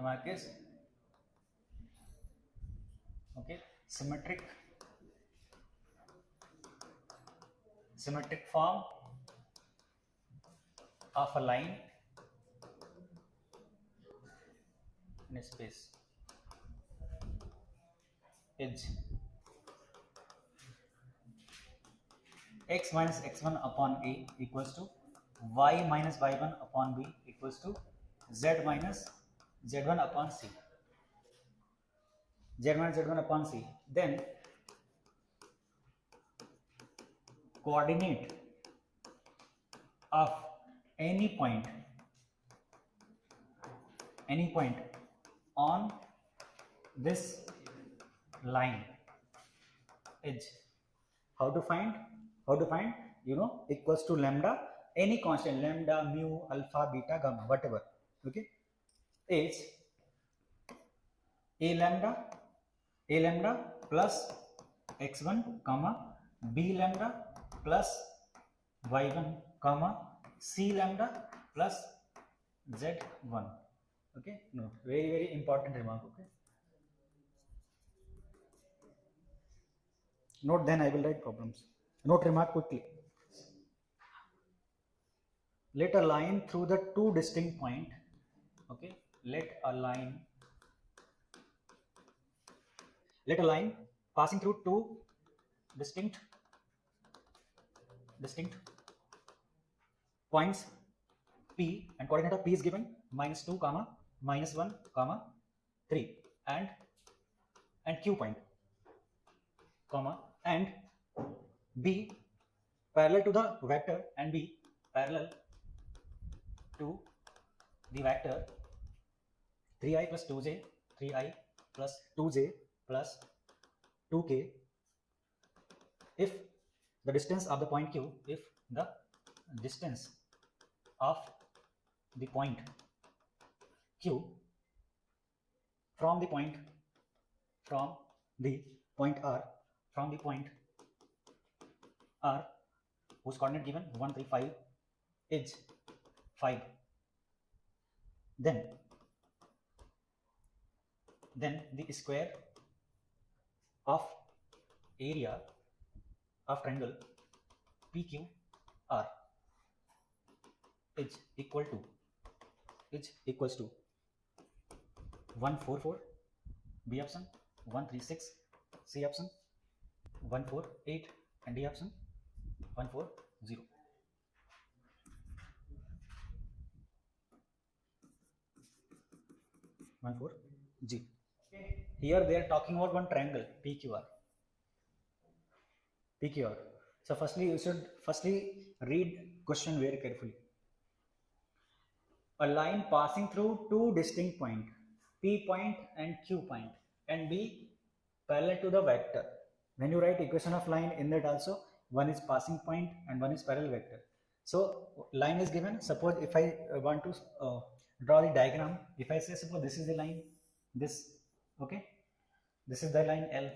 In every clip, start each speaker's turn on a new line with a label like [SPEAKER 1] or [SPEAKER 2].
[SPEAKER 1] remark is symmetric form of a line in space is x minus x1 upon a equals to y minus y1 upon b equals to z minus z1 upon c. Z minus z1 upon c. Then coordinate of any point on this line is how to find equals to lambda, any constant, lambda, mu, alpha, beta, gamma, whatever, okay, is a lambda plus x1 comma b lambda plus y1 comma c lambda plus z1. Okay, no, very important remark. Okay, note, then I will write problems. Note remark quickly. Let a line through the two distinct point. Okay, let a line passing through two distinct points P, and coordinate of P is given -2 comma -1 comma 3 and Q point, comma, and B parallel to the vector and B parallel to the vector 3i plus 2j 3i plus 2j plus 2k if the distance of the point Q, if the distance of the point Q from the point R whose coordinate given 1 3 5 is 5, then the square of area of triangle PQR is equals to 144 B option, 136 C option, 148 and D option, 140. G. Here they are talking about one triangle PQR. So firstly, you should read question very carefully. A line passing through two distinct points, P point and Q point, and be parallel to the vector. When you write equation of line, in that also one is passing point and one is parallel vector. So line is given. Suppose if I want to draw the diagram, if I say suppose this is the line, this, okay, this is the line L.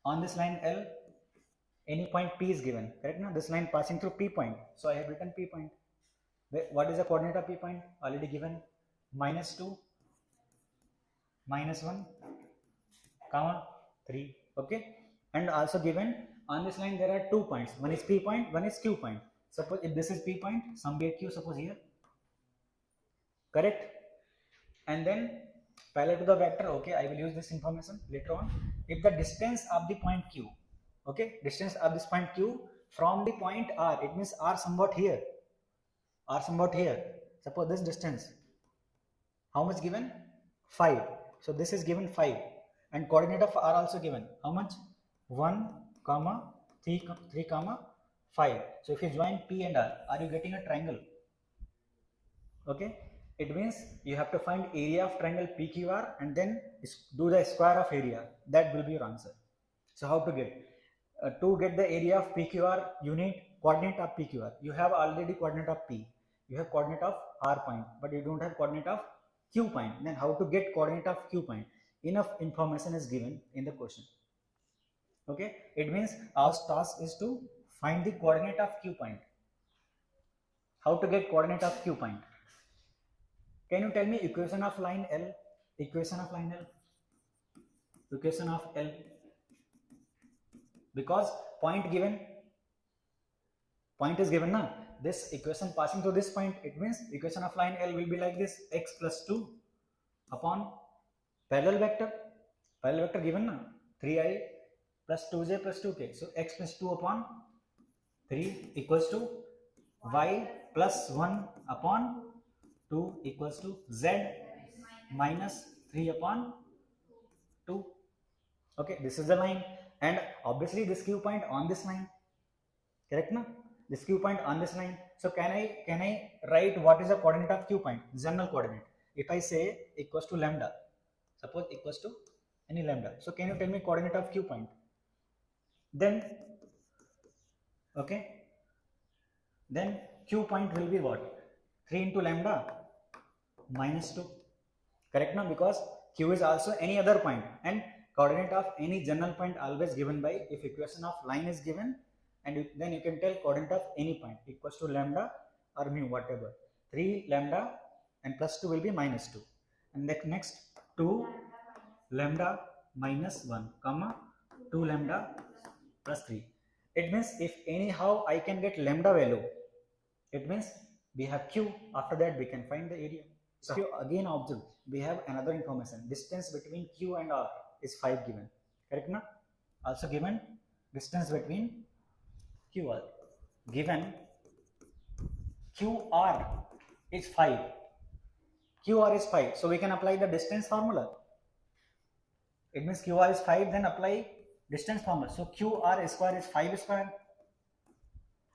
[SPEAKER 1] On this line L, any point P is given, correct? Now this line passing through P point, so I have written P point. What is the coordinate of P point? Already given, -2, -1, comma 3, okay, and also given on this line there are 2 points, one is P point, one is Q point. Suppose if this is P point, some be Q, suppose here, correct, and then parallel to the vector, okay, I will use this information later on. If the distance of the point Q, okay, distance of this point Q from the point R, it means R somewhat here, suppose this distance, how much given? 5. So this is given 5, and coordinate of R also given, how much? 1 comma 3 comma 5. So if you join P and R, are you getting a triangle? Okay, it means you have to find area of triangle PQR and then do the square of area. That will be your answer. So how to get? To get the area of PQR, you need coordinate of PQR. You have already coordinate of P. You have coordinate of R point, but you don't have coordinate of Q point. Then how to get coordinate of Q point? Enough information is given in the question. Okay, it means our task is to find the coordinate of Q point. How to get coordinate of Q point? Can you tell me equation of line L? equation of line L, equation of L, because point is given na, this equation passing through this point, it means equation of line L will be like this, x plus 2 upon parallel vector given na, 3i plus 2j plus 2k, so x plus 2 upon 3 equals to y plus 1 upon 2 equals to z minus 3 upon 2. Okay, this is the line, and obviously this Q point on this line, correct na? This Q point on this line. So can I write what is the coordinate of Q point? General coordinate. If I say equals to lambda, suppose equals to any lambda. So can you tell me coordinate of Q point? Then okay, then Q point will be what? 3 into lambda minus 2. Correct now? Because Q is also any other point, and coordinate of any general point always given by, if equation of line is given, and then you can tell coordinate of any point equals to lambda or mu, whatever. 3 lambda and plus 2 will be minus 2, and next 2 lambda minus 1 comma 2 lambda plus 3. It means if anyhow I can get lambda value, it means we have Q, after that we can find the area. So if you again observe, we have another information, distance between Q and R is 5 given, correct na? Also given distance between QR, given QR is 5, QR is 5, so we can apply the distance formula. It means QR is 5, then apply distance formula. So QR square is 5 square,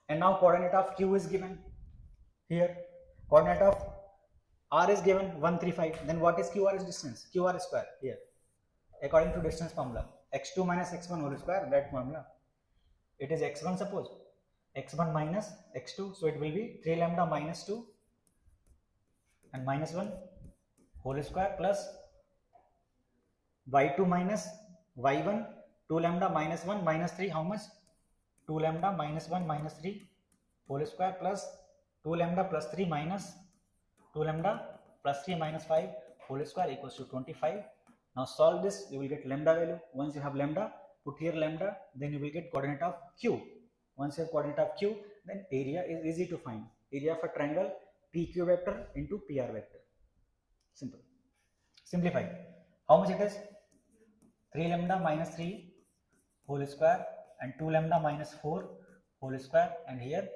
[SPEAKER 1] and now coordinate of Q is given here, coordinate of R is given 135, then what is QR is distance? QR square here, according to distance formula, x2 minus x1 whole square, that formula. It is x1, suppose x1 minus x2, so it will be 3 lambda minus 2 and minus 1 whole square plus y2 minus y1, 2 lambda minus 1 minus 3, how much? 2 lambda minus 1 minus 3 whole square plus 2 lambda plus 3 minus 2 lambda plus 3 minus 5 whole square equals to 25. Now solve this, you will get lambda value. Once you have lambda, put here lambda, then you will get coordinate of Q. Once you have coordinate of Q, then area is easy to find. Area of a triangle PQ vector into PR vector. Simple. Simplify. How much it is? 3 lambda minus 3 whole square and 2 lambda minus 4 whole square, and here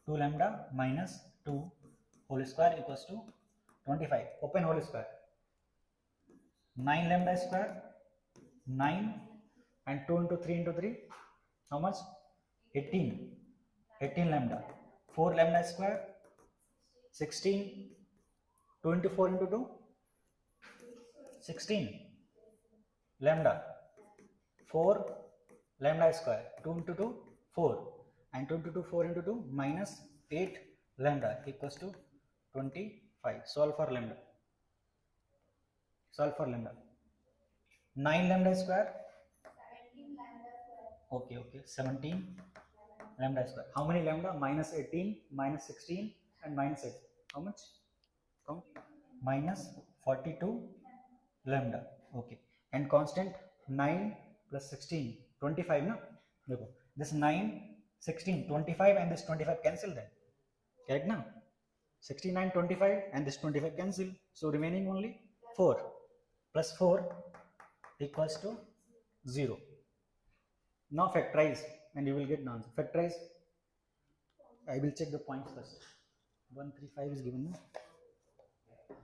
[SPEAKER 1] 2 lambda minus 2 whole square equals to 25. Open whole square. 9 lambda square, 9, and 2 into 3 into 3, how much? 18. 18 lambda. 4 lambda square, 16. 2 into 4 into 2, 16 lambda. 4 lambda square, 2 into 2, 4, and 2 into 2, 4 into 2, minus 8 lambda equals to 25. Solve for lambda. Solve for lambda. 9 lambda square. Okay, 17 lambda square. How many lambda? Minus 18, minus 16, and minus 8. How much? Count. Minus 42 lambda. Okay. And constant 9 plus 16, 25. No? This 9, 16, 25, and this 25 cancel then. Correct now? 69, 25, and this 25 cancel. So remaining only 4 plus 4 equals to 0. Now factorize and you will get the answer. Factorize. I will check the points first. 135 is given.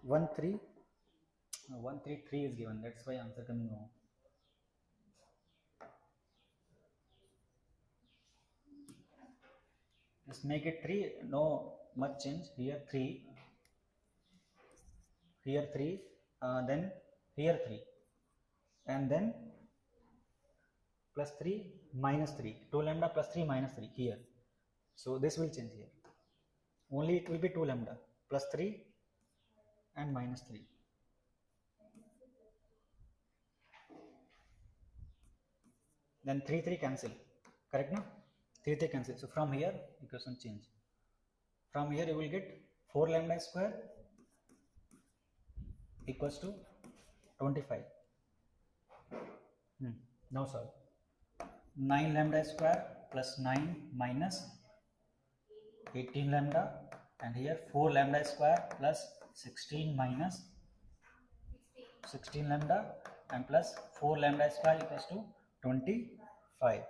[SPEAKER 1] 133 is given. That's why answer coming wrong. Just make it 3. No much change. Here 3. Here 3. Then here 3. And then plus 3 minus 3. 2 lambda plus 3 minus 3 here. So this will change here. Only it will be 2 lambda plus 3 and minus 3. Then 3 cancel. Correct now? 3 cancel. So from here equation change. From here you will get 4 lambda square equals to 25. Now solve. 9 lambda square plus 9 minus 18 lambda, and here 4 lambda square plus 16 minus 16 lambda, and plus 4 lambda square equals to 25.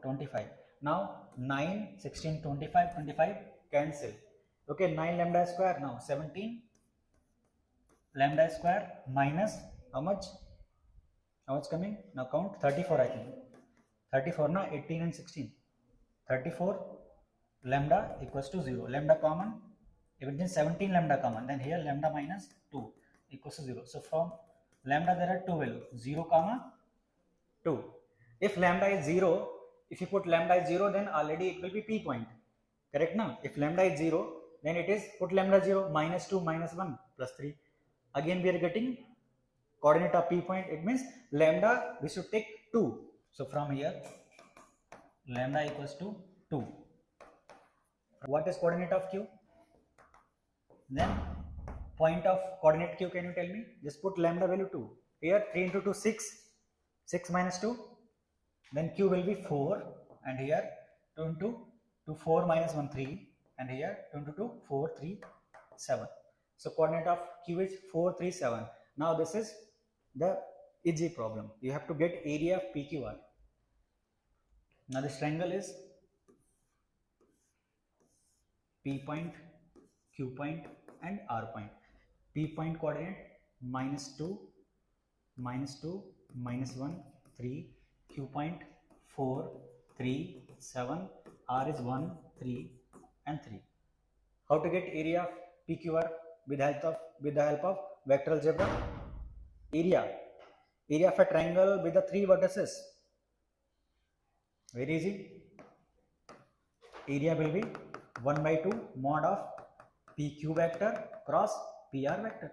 [SPEAKER 1] 25. Now 9, 16, 25, 25 cancel. Okay, 9 lambda square, now 17 lambda square minus how much? How much coming? Now count 34, I think. 34 na 18 and 16. 34 lambda equals to 0. Lambda common. If it is 17 lambda common, then here lambda minus 2 equals to 0. So from lambda there are two values, 0 comma 2. If lambda is 0, if you put lambda is 0, then already it will be p point. Correct now? If lambda is 0, then it is put lambda 0, minus 2, minus 1, plus 3. Again we are getting coordinate of p point. It means lambda we should take 2. So from here lambda equals to 2. What is coordinate of q? Then point of coordinate q, can you tell me? Just put lambda value 2. Here 3 into 2 6. 6 minus 2. Then q will be 4. And here 2 into 2 4 minus 1 3. And here 2 into 2 4 3 7. So coordinate of q is 4 3 7. Now this is the easy problem. You have to get area of PQR. Now this triangle is P point, Q point and R point. P point coordinate minus 2, minus 1, 3. Q point 4, 3, 7. R is 1, 3 and 3. How to get area of PQR with the help of vector algebra? Area of a triangle with the 3 vertices. Very easy. Area will be 1 by 2 mod of PQ vector cross PR vector.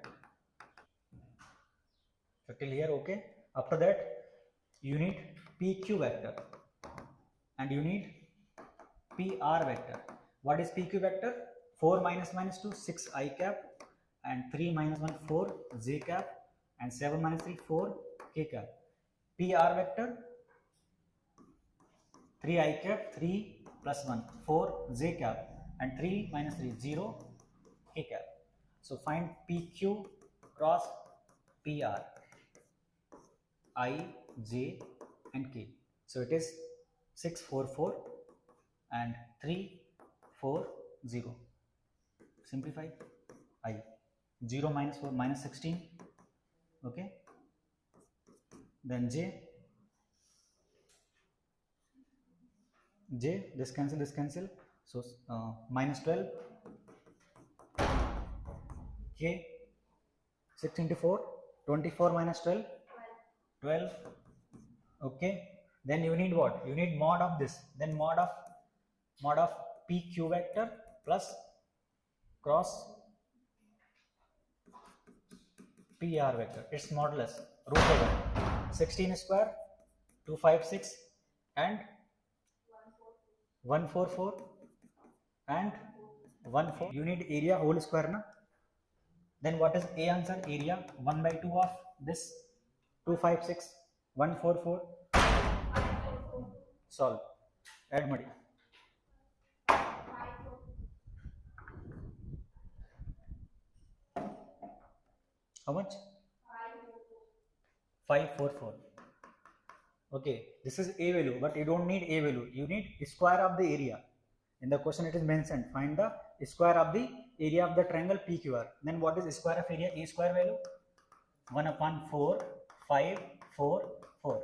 [SPEAKER 1] So till here okay. After that you need PQ vector and you need PR vector. What is PQ vector? 4 minus minus 2 6 I cap, and 3 minus 1 4 j cap, and 7 minus 3 4 k cap. PR vector 3 I cap, 3 plus 1 4 j cap, and 3 minus 3 0 k cap. So find PQ cross PR, I, J and K. So it is 6 4 4 and 3 4 0. Simplify. I 0 minus 4 minus 16. Okay. Then J, this cancel. So minus 12. K, 6 into 4, 24 minus 12, 12. Okay. Then you need what? You need mod of this. Then mod of PQ vector plus cross PR vector. Its modulus root over 16 square 256 and 144 and 14. You need area whole square na. Then what is A answer? Area 1 by 2 of this 256 144. Solve. Add money. How much? 544. Okay, this is A value, but you don't need A value. You need square of the area. In the question it is mentioned, find the square of the area of the triangle PQR. Then what is square of area? A square value 1 upon 4, 5, 4, 4.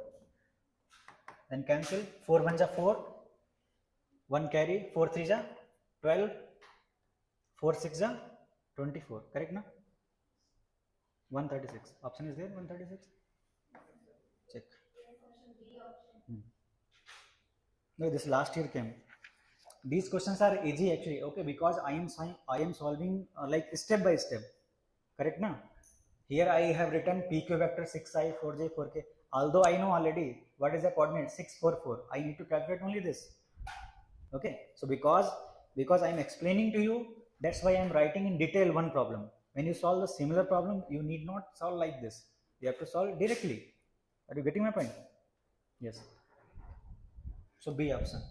[SPEAKER 1] Then cancel. 4 1 ja 4, 1 carry, 4 3 ja 12, 4 6 ja 24. Correct na? 136. Option is there, 136. Check. No, this last year came. These questions are easy actually. Okay, because I am solving like step by step. Correct na? Here I have written PQ vector 6i 4j 4k. Although I know already what is the coordinate 6 4 4. I need to calculate only this. Okay. So because I am explaining to you, that's why I am writing in detail one problem. when you solve the similar problem, you need not solve like this. You have to solve directly. Are you getting my point? Yes. So B option.